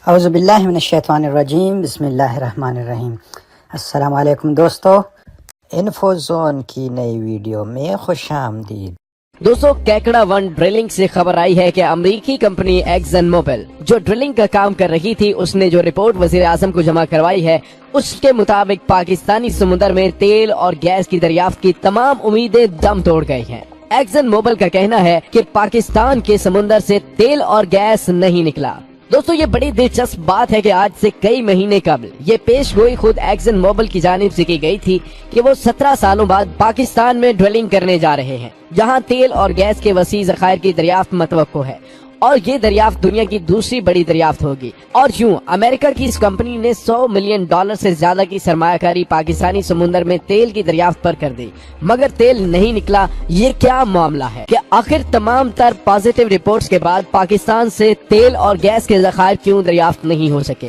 اعوذ باللہ من الشیطان الرجیم، بسم اللہ الرحمن الرحیم۔ السلام علیکم دوستو، انفو زون کی نئی ویڈیو میں خوش آمدید۔ دوستو، کیکڑا ون ڈرلنگ سے خبر آئی ہے کہ امریکی کمپنی ایکزن موبل جو ڈرلنگ کا کام کر رہی تھی، اس نے جو رپورٹ وزیر اعظم کو جمع کروائی ہے، اس کے مطابق پاکستانی سمندر میں تیل اور گیس کی دریافت کی تمام امیدیں دم توڑ گئی ہیں۔ ایکزن موبل کا کہنا ہے کہ پاکستان کے سمندر سے تیل اور گیس نہیں نکلا۔ دوستو، یہ بڑی دلچسپ بات ہے کہ آج سے کئی مہینے قبل یہ پیش گوئی خود ایکزن موبل کی جانب سے کی گئی تھی کہ وہ 17 سالوں بعد پاکستان میں ڈرلنگ کرنے جا رہے ہیں، جہاں تیل اور گیس کے وسیع ذخائر کی دریافت متوقع ہے، اور یہ دریافت دنیا کی دوسری بڑی دریافت ہوگی۔ اور یوں امریکہ کی اس کمپنی نے $100 ملین سے زیادہ کی سرمایہ کاری پاکستانی سمندر میں تیل کی دریافت پر کر دی، مگر تیل نہیں نکلا۔ یہ کیا معاملہ ہے کہ آخر تمام تر پازیٹیو رپورٹس کے بعد پاکستان سے تیل اور گیس کے ذخائر کیوں دریافت نہیں ہو سکے؟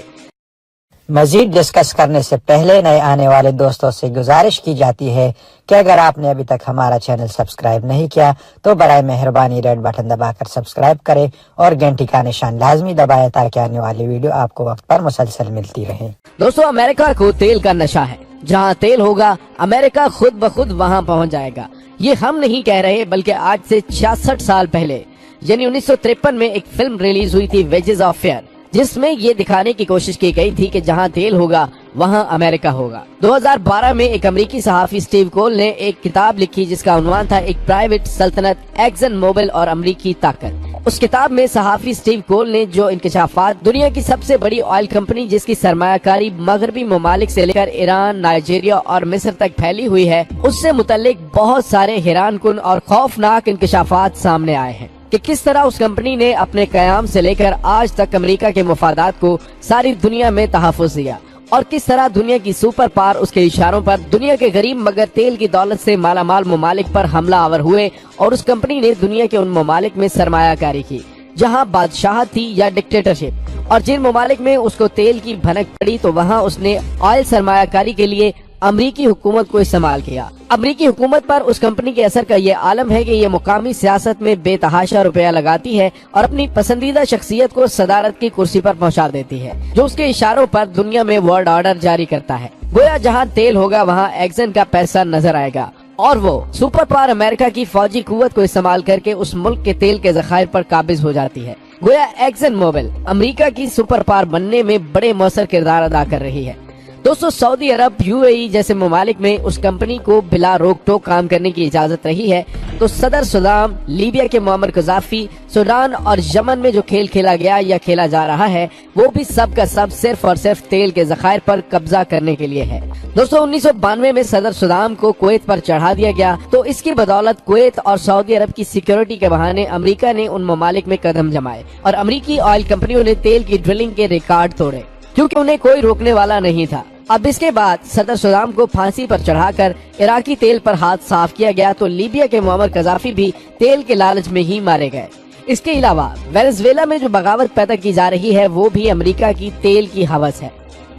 مزید ڈسکس کرنے سے پہلے نئے آنے والے دوستوں سے گزارش کی جاتی ہے کہ اگر آپ نے ابھی تک ہمارا چینل سبسکرائب نہیں کیا تو برائے مہربانی ریڈ بٹن دبا کر سبسکرائب کریں اور گھنٹی کا نشان لازمی دبائیں تاکہ آنے والی ویڈیو آپ کو وقت پر مسلسل ملتی رہے۔ دوستو، امریکہ کو تیل کا نشہ ہے۔ جہاں تیل ہوگا، امریکہ خود بخود وہاں پہنچ جائے گا۔ یہ ہم نہیں کہہ رہے، بلکہ آج سے 66 سال پہلے یعنی 1953 میں ایک فلم ریلیز ہوئی تھی، ویجز آف فیئر، جس میں یہ دکھانے کی کوشش کی گئی تھی کہ جہاں تیل ہوگا وہاں امریکہ ہوگا۔ 2012 میں ایک امریکی صحافی سٹیو کول نے ایک کتاب لکھی جس کا عنوان تھا ایک پرائیویٹ سلطنت، ایکزن موبل اور امریکی طاقت۔ اس کتاب میں صحافی سٹیو کول نے جو انکشافات دنیا کی سب سے بڑی آئل کمپنی جس کی سرمایہ کاری مغربی ممالک سے لے کر ایران، نائجیریا اور مصر تک پھیلی ہوئی ہے، اس سے متعلق بہت سارے حیران کن اور خوفناک انکشافات سامنے آئے ہیں کہ کس طرح اس کمپنی نے اپنے قیام سے لے کر آج تک امریکہ کے مفادات کو ساری دنیا میں تحفظ دیا، اور کس طرح دنیا کی سپر پاور اس کے اشاروں پر دنیا کے غریب مگر تیل کی دولت سے مالا مال ممالک پر حملہ آور ہوئے، اور اس کمپنی نے دنیا کے ان ممالک میں سرمایہ کاری کی جہاں بادشاہت تھی یا ڈکٹیٹرشپ، اور جن ممالک میں اس کو تیل کی بھنک پڑی تو وہاں اس نے آئل سرمایہ کاری کے لیے امریکی حکومت کو استعمال کیا۔ امریکی حکومت پر اس کمپنی کے اثر کا یہ عالم ہے کہ یہ مقامی سیاست میں بے تحاشا روپیہ لگاتی ہے اور اپنی پسندیدہ شخصیت کو صدارت کی کرسی پر پہنچا دیتی ہے، جو اس کے اشاروں پر دنیا میں ورلڈ آرڈر جاری کرتا ہے۔ گویا جہاں تیل ہوگا وہاں ایکزن کا پیسہ نظر آئے گا، اور وہ سپر پاور امریکہ کی فوجی قوت کو استعمال کر کے اس ملک کے تیل کے ذخائر پر قابض ہو جاتی ہے۔ گویا ایکزن موبل امریکہ کی سپر پاور بننے میں بڑے مؤثر کردار ادا کر رہی ہے۔ دوستو، سعودی عرب، UAE جیسے ممالک میں اس کمپنی کو بلا روک ٹوک کام کرنے کی اجازت رہی ہے، تو صدر صدام، لیبیا کے معمر قذافی، سوڈان اور یمن میں جو کھیل کھیلا گیا یا کھیلا جا رہا ہے، وہ بھی سب کا سب صرف اور صرف تیل کے ذخائر پر قبضہ کرنے کے لیے ہے۔ دوستو، 1992 میں صدر صدام کو کویت پر چڑھا دیا گیا، تو اس کی بدولت کویت اور سعودی عرب کی سیکیورٹی کے بہانے امریکہ نے ان ممالک میں قدم جمائے، اور امریکی آئل کمپنیوں نے تیل کی ڈرلنگ کے ریکارڈ توڑے، کیونکہ انہیں کوئی روکنے والا نہیں تھا۔ اب اس کے بعد صدر صدام کو پھانسی پر چڑھا کر عراقی تیل پر ہاتھ صاف کیا گیا، تو لیبیا کے معمر قذافی بھی تیل کے لالچ میں ہی مارے گئے۔ اس کے علاوہ وینزویلا میں جو بغاوت پیدا کی جا رہی ہے، وہ بھی امریکہ کی تیل کی ہوس ہے۔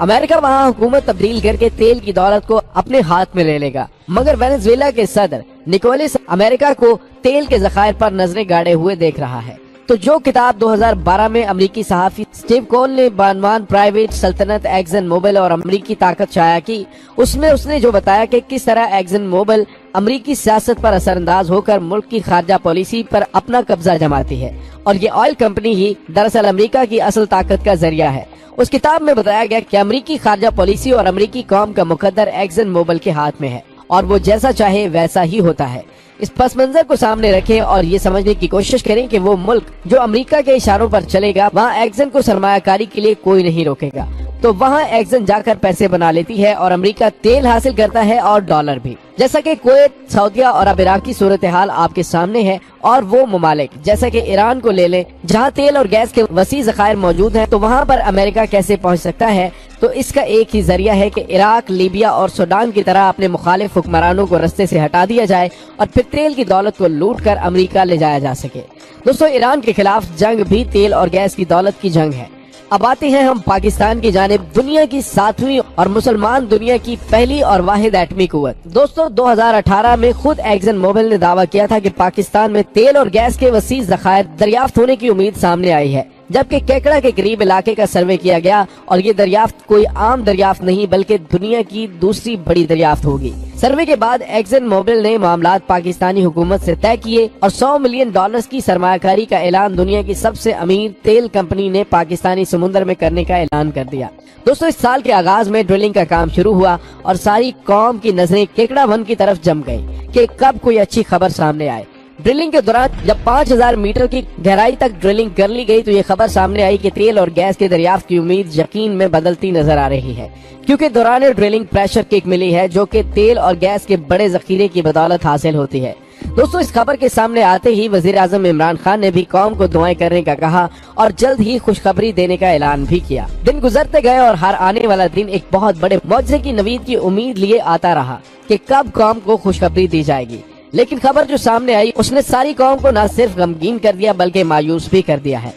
امریکہ وہاں حکومت تبدیل کر کے تیل کی دولت کو اپنے ہاتھ میں لے لے گا، مگر وینزویلا کے صدر نکولس امریکہ کو تیل کے ذخائر پر نظریں گاڑے ہوئے دیکھ رہا ہے۔ تو جو کتاب 2012 میں امریکی صحافی سٹیو کول نے بعنوان پرائیویٹ سلطنت، ایکزن موبل اور امریکی طاقت شائع کی، اس میں اس نے جو بتایا کہ کس طرح ایکزن موبل امریکی سیاست پر اثر انداز ہو کر ملک کی خارجہ پالیسی پر اپنا قبضہ جماتی ہے، اور یہ آئل کمپنی ہی دراصل امریکہ کی اصل طاقت کا ذریعہ ہے۔ اس کتاب میں بتایا گیا کہ امریکی خارجہ پالیسی اور امریکی قوم کا مقدر ایکزن موبل کے ہاتھ میں ہے، اور وہ جیسا چاہے ویسا ہی ہوتا ہے۔ اس پس منظر کو سامنے رکھیں اور یہ سمجھنے کی کوشش کریں کہ وہ ملک جو امریکہ کے اشاروں پر چلے گا، وہاں ایکزن کو سرمایہ کاری کے لیے کوئی نہیں روکے گا، تو وہاں ایکزن جا کر پیسے بنا لیتی ہے، اور امریکہ تیل حاصل کرتا ہے اور ڈالر بھی، جیسا کہ کویت، سعودیہ اور اب عراق کی صورتحال آپ کے سامنے ہے۔ اور وہ ممالک جیسا کہ ایران کو لے لیں، جہاں تیل اور گیس کے وسیع ذخائر موجود ہیں، تو وہاں پر امریکہ کیسے پہنچ سکتا ہے؟ تو اس کا ایک ہی ذریعہ ہے کہ عراق، لیبیا اور سوڈان کی طرح اپنے مخالف حکمرانوں کو رستے سے ہٹا دیا جائے، اور پھر تیل کی دولت کو لوٹ کر امریکہ لے جایا جا سکے۔ دوستو، ایران کے خلاف جنگ بھی تیل اور گیس کی دولت کی جنگ ہے۔ اب آتے ہیں ہم پاکستان کی جانب، دنیا کی 7ویں اور مسلمان دنیا کی پہلی اور واحد ایٹمی قوت۔ دوستو، 2018 میں خود ایکزن موبل نے دعویٰ کیا تھا کہ پاکستان میں تیل اور گیس کے وسیع ذخائر دریافت ہونے کی امید سامنے آئی ہے، जबकि केकड़ा के करीब इलाके का सर्वे किया गया और ये दरियाफ्त कोई आम दरियाफ्त नहीं बल्कि दुनिया की दूसरी बड़ी दरियाफ्त होगी। सर्वे के बाद एक्सन मोबिल ने मामलात पाकिस्तानी हुकूमत से तय किए और $100 मिलियन की सरमायाकारी का ऐलान दुनिया की सबसे अमीर तेल कंपनी ने पाकिस्तानी समुद्र में करने का ऐलान कर दिया। दोस्तों, इस साल के आगाज में ड्रिलिंग का काम शुरू हुआ और सारी कौम की नजरें केकड़ा वन की तरफ जम गई कि कब कोई अच्छी खबर सामने आए। ड्रिलिंग के दौरान जब 5000 मीटर की गहराई तक ड्रिलिंग कर ली गई तो ये खबर सामने आई कि तेल और गैस के दरियाफ्त की उम्मीद यकीन में बदलती नजर आ रही है, क्योंकि दौरान ड्रिलिंग प्रेशर किक मिली है जो कि तेल और गैस के बड़े जखीरे की बदौलत हासिल होती है। दोस्तों, इस खबर के सामने आते ही वजीर आजम इमरान खान ने भी कौम को दुआएं करने का कहा और जल्द ही खुशखबरी देने का ऐलान भी किया। दिन गुजरते गए और हर आने वाला दिन एक बहुत बड़े मौजज़े की नवीद की उम्मीद लिए आता रहा कि कब कौम को खुशखबरी दी जाएगी। लेकिन खबर जो सामने आई उसने सारी कौम को न सिर्फ गमगीन कर दिया बल्कि मायूस भी कर दिया है।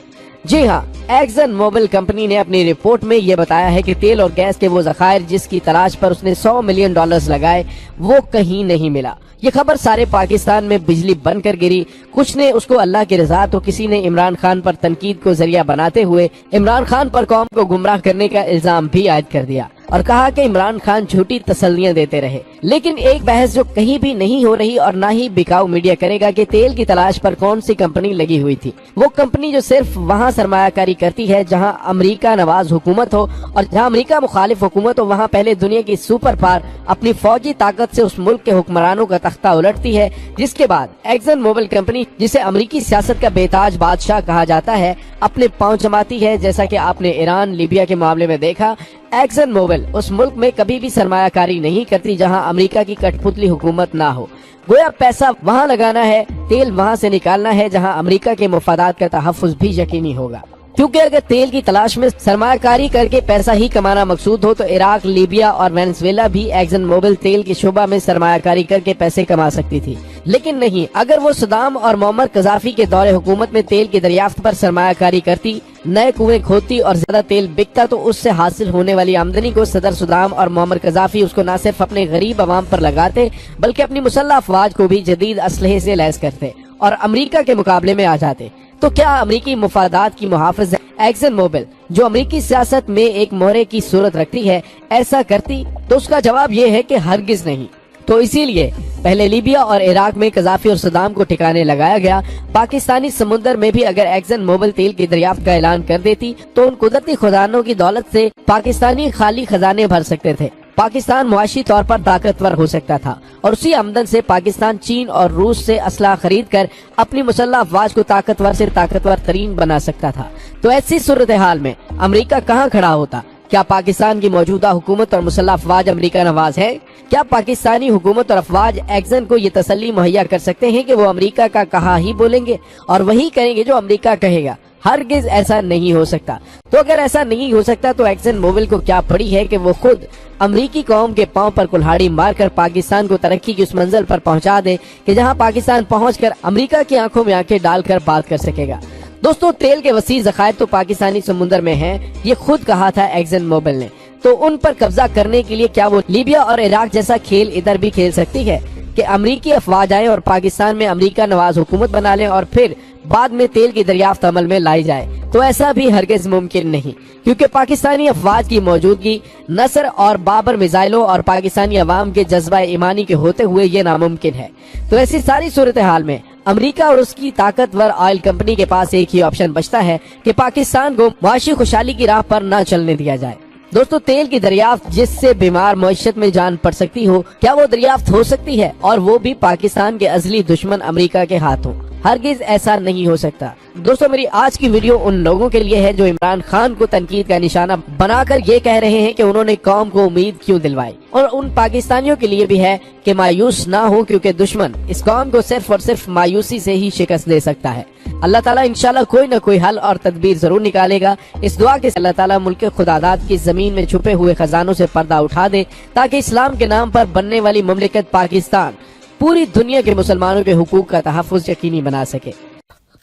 जी हाँ, एक्सन मोबिल कंपनी ने अपनी रिपोर्ट में ये बताया है कि तेल और गैस के वो ज़खायर जिसकी तलाश पर उसने $100 मिलियन लगाए वो कहीं नहीं मिला। ये खबर सारे पाकिस्तान में बिजली बनकर गिरी। कुछ ने उसको अल्लाह की रजा तो किसी ने इमरान खान पर तनकीद को जरिया बनाते हुए इमरान खान पर कौम को गुमराह करने का इल्जाम भी आयद कर दिया और कहा कि इमरान खान झूठी तसल्लियां देते रहे। लेकिन एक बहस जो कहीं भी नहीं हो रही और ना ही बिकाऊ मीडिया करेगा कि तेल की तलाश पर कौन सी कंपनी लगी हुई थी। वो कंपनी जो सिर्फ वहाँ सरमायाकारी करती है जहाँ अमेरिका नवाज हुकूमत हो और जहाँ अमेरिका मुखालिफ हुकूमत हो, वहाँ पहले दुनिया की सुपर पावर अपनी फौजी ताकत से उस मुल्क के हुक्मरानों का तख्ता उलटती है, जिसके बाद एक्सन मोबिल कंपनी, जिसे अमेरिकी सियासत का बेताज बादशाह कहा जाता है, अपने पांव जमाती है। जैसा कि आपने ईरान लीबिया के मामले में देखा, एक्सन मोबिल उस मुल्क में कभी भी सरमायाकारी नहीं करती जहां अमेरिका की कठपुतली हुकूमत ना हो। गोया पैसा वहां लगाना है, तेल वहां से निकालना है जहां अमेरिका के मुफादात का तहफ्फुज़ भी यकीनी होगा। क्योंकि अगर तेल की तलाश में सरमायाकारी करके पैसा ही कमाना मकसूद हो तो इराक, लीबिया और वेनेजुएला भी एक्सन मोबिल तेल के शोबा में सरमायाकारी करके पैसे कमा सकती थी। लेकिन नहीं, अगर वो सदाम और मोअम्मर कज़ाफी के दौरे हुकूमत में तेल की दरियाफ्त पर सरमायाकारी करती, नए कुएं खोदती और ज्यादा तेल बिकता तो उससे हासिल होने वाली आमदनी को सदर सदाम और मोअम्मर कज़ाफी उसको न सिर्फ अपने गरीब अवाम पर लगाते बल्कि अपनी मुसल्लह अफवाज को भी जदीद असलहे से लैस करते और अमेरिका के मुकाबले में आ जाते। तो क्या अमेरिकी मुफादात की मुहाफ़िज़ एक्सन मोबिल, जो अमेरिकी सियासत में एक मोहरे की सूरत रखती है, ऐसा करती? तो उसका जवाब ये है कि हरगिज नहीं। तो इसीलिए पहले लीबिया और इराक में कज़ाफी और सदाम को ठिकाने लगाया गया। पाकिस्तानी समुद्र में भी अगर एक्सन मोबिल तेल की दरियाफ्त का ऐलान कर देती तो उन कुदरती खजानों की दौलत से पाकिस्तानी खाली खजाने भर सकते थे। पाकिस्तान मुआशी तौर पर ताकतवर हो सकता था और उसी आमदन से पाकिस्तान चीन और रूस से असला खरीद कर अपनी मुसल्लह अफवाज को ताकतवर से ताकतवर तरीन बना सकता था। तो ऐसी सूरत हाल में अमेरिका कहाँ खड़ा होता? क्या पाकिस्तान की मौजूदा हुकूमत और मुसल्लह अफवाज अमेरिका नवाज है? क्या पाकिस्तानी हुकूमत और अफवाज एक्सन को ये तसल्ली मुहैया कर सकते हैं कि वो अमेरिका का कहा ही बोलेंगे और वही करेंगे जो अमेरिका कहेगा? हरगिज ऐसा नहीं हो सकता। तो अगर ऐसा नहीं हो सकता तो एक्सन मोबिल को क्या पड़ी है कि वो खुद अमेरिकी कौम के पांव पर कुल्हाड़ी मारकर पाकिस्तान को तरक्की की उस मंजिल पर पहुंचा दे कि जहां पाकिस्तान पहुंचकर अमेरिका की आंखों में आंखें डालकर बात कर सकेगा। दोस्तों, तेल के वसी ज़खायर तो पाकिस्तानी समुद्र में हैं, ये खुद कहा था एक्सन मोबिल ने। तो उन पर कब्जा करने के लिए क्या वो लीबिया और इराक जैसा खेल इधर भी खेल सकती है कि अमेरिकी अफवाज आए और पाकिस्तान में अमेरिका नवाज हुकूमत बना लें और फिर बाद में तेल की दरियाफ्त अमल में लाई जाए? तो ऐसा भी हरगिज मुमकिन नहीं, क्योंकि पाकिस्तानी अफवाज की मौजूदगी नसर और बाबर मिसाइलों और पाकिस्तानी अवाम के जज्बा ईमानी के होते हुए ये नामुमकिन है। तो ऐसी सारी सूरत हाल में अमेरिका और उसकी ताकतवर ऑयल कंपनी के पास एक ही ऑप्शन बचता है कि पाकिस्तान को मुआशी खुशहाली की राह पर न चलने दिया जाए। दोस्तों, तेल की दरियाफ्त जिससे बीमार मईशत में जान पड़ सकती हो, क्या वो दरियाफ्त हो सकती है? और वो भी पाकिस्तान के असली दुश्मन अमेरिका के हाथों? हरगिज ऐसा नहीं हो सकता। दोस्तों, मेरी आज की वीडियो उन लोगों के लिए है जो इमरान खान को तनकीद का निशाना बनाकर ये कह रहे हैं कि उन्होंने कौम को उम्मीद क्यों दिलवाई, और उन पाकिस्तानियों के लिए भी है कि मायूस ना हो, क्योंकि दुश्मन इस कौम को सिर्फ और सिर्फ मायूसी से ही शिकस्त दे सकता है। अल्लाह ताला इंशाल्लाह कोई न कोई हल और तदबीर जरूर निकालेगा। इस दुआ के अल्लाह ताला मुल्क खुदादात की जमीन में छुपे हुए खजानों से पर्दा उठा दे ताकि इस्लाम के नाम पर बनने वाली मुमलिकत पाकिस्तान पूरी दुनिया के मुसलमानों के हुकूक का तहफ़्फ़ुज़ यकीनी बना सके।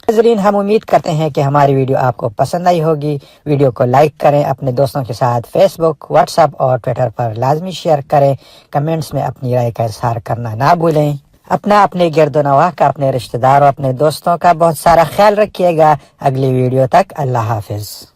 नाज़रीन, हम उम्मीद करते हैं कि हमारी वीडियो आपको पसंद आई होगी। वीडियो को लाइक करें, अपने दोस्तों के साथ फेसबुक, व्हाट्सएप और ट्विटर पर लाजमी शेयर करें। कमेंट्स में अपनी राय का इज़हार करना ना भूलें। اپنا، اپنے گرد و نواح کا، اپنے رشتہ داروں، اپنے دوستوں کا بہت سارا خیال رکھیے گا۔ اگلی ویڈیو تک اللہ حافظ۔